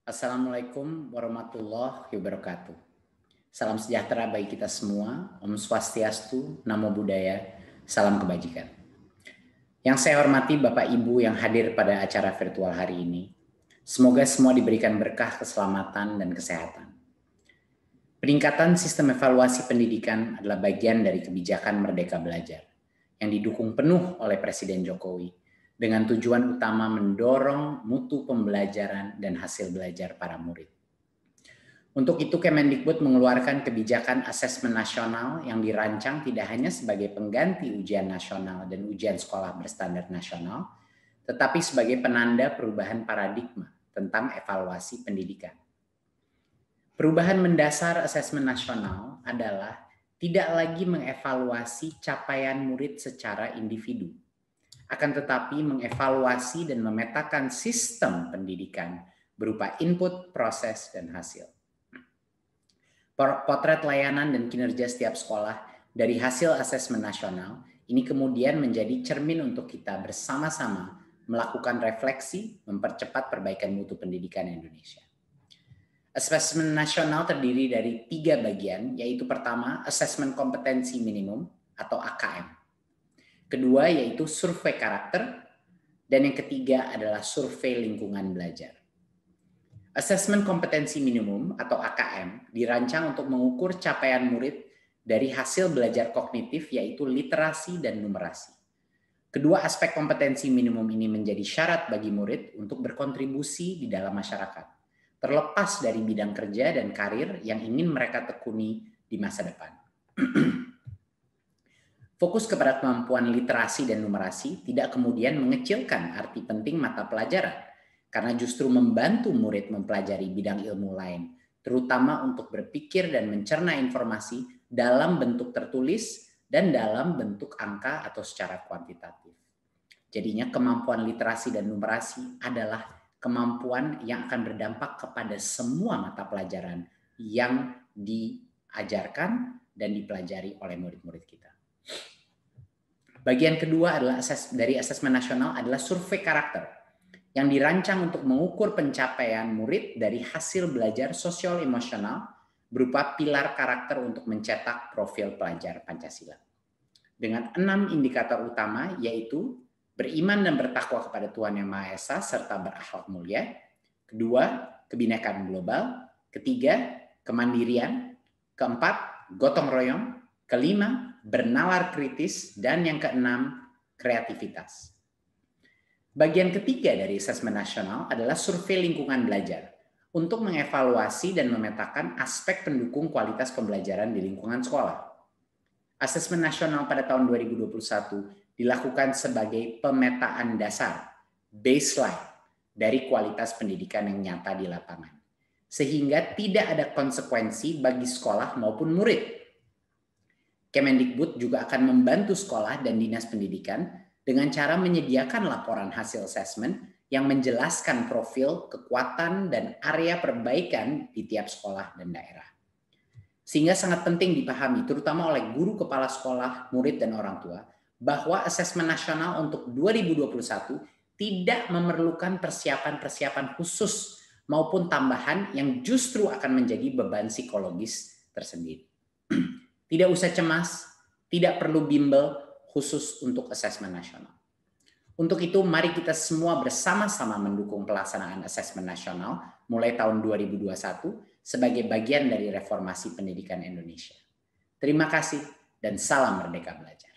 Assalamualaikum warahmatullahi wabarakatuh. Salam sejahtera bagi kita semua. Om Swastiastu, Namo Buddhaya, salam kebajikan. Yang saya hormati Bapak Ibu yang hadir pada acara virtual hari ini. Semoga semua diberikan berkah keselamatan dan kesehatan. Peningkatan sistem evaluasi pendidikan adalah bagian dari kebijakan Merdeka Belajar yang didukung penuh oleh Presiden Jokowi dengan tujuan utama mendorong mutu pembelajaran dan hasil belajar para murid. Untuk itu Kemendikbud mengeluarkan kebijakan asesmen nasional yang dirancang tidak hanya sebagai pengganti ujian nasional dan ujian sekolah berstandar nasional, tetapi sebagai penanda perubahan paradigma tentang evaluasi pendidikan. Perubahan mendasar asesmen nasional adalah tidak lagi mengevaluasi capaian murid secara individu, akan tetapi mengevaluasi dan memetakan sistem pendidikan berupa input, proses, dan hasil. Potret layanan dan kinerja setiap sekolah dari hasil asesmen nasional ini kemudian menjadi cermin untuk kita bersama-sama melakukan refleksi, mempercepat perbaikan mutu pendidikan Indonesia. Asesmen nasional terdiri dari 3 bagian, yaitu pertama, asesmen kompetensi minimum atau AKM. Kedua yaitu survei karakter, dan yang ketiga adalah survei lingkungan belajar. Asesmen kompetensi minimum atau AKM dirancang untuk mengukur capaian murid dari hasil belajar kognitif yaitu literasi dan numerasi. Kedua aspek kompetensi minimum ini menjadi syarat bagi murid untuk berkontribusi di dalam masyarakat, terlepas dari bidang kerja dan karir yang ingin mereka tekuni di masa depan. Fokus kepada kemampuan literasi dan numerasi tidak kemudian mengecilkan arti penting mata pelajaran, karena justru membantu murid mempelajari bidang ilmu lain, terutama untuk berpikir dan mencerna informasi dalam bentuk tertulis dan dalam bentuk angka atau secara kuantitatif. Jadinya kemampuan literasi dan numerasi adalah kemampuan yang akan berdampak kepada semua mata pelajaran yang diajarkan dan dipelajari oleh murid-murid kita. Bagian kedua adalah dari asesmen nasional adalah survei karakter yang dirancang untuk mengukur pencapaian murid dari hasil belajar sosial emosional berupa pilar karakter untuk mencetak profil pelajar Pancasila. Dengan 6 indikator utama yaitu beriman dan bertakwa kepada Tuhan Yang Maha Esa serta berakhlak mulia. Kedua, kebinekaan global. Ketiga, kemandirian. Keempat, gotong royong. Kelima, bernalar kritis, dan yang keenam, kreativitas. Bagian ketiga dari asesmen nasional adalah survei lingkungan belajar untuk mengevaluasi dan memetakan aspek pendukung kualitas pembelajaran di lingkungan sekolah. Asesmen nasional pada tahun 2021 dilakukan sebagai pemetaan dasar, baseline dari kualitas pendidikan yang nyata di lapangan, sehingga tidak ada konsekuensi bagi sekolah maupun murid. Kemendikbud juga akan membantu sekolah dan dinas pendidikan dengan cara menyediakan laporan hasil asesmen yang menjelaskan profil, kekuatan, dan area perbaikan di tiap sekolah dan daerah. Sehingga sangat penting dipahami, terutama oleh guru kepala sekolah, murid, dan orang tua, bahwa asesmen nasional untuk 2021 tidak memerlukan persiapan-persiapan khusus maupun tambahan yang justru akan menjadi beban psikologis tersendiri. Tidak usah cemas, tidak perlu bimbel khusus untuk asesmen nasional. Untuk itu, mari kita semua bersama-sama mendukung pelaksanaan asesmen nasional mulai tahun 2021 sebagai bagian dari reformasi pendidikan Indonesia. Terima kasih dan salam Merdeka Belajar.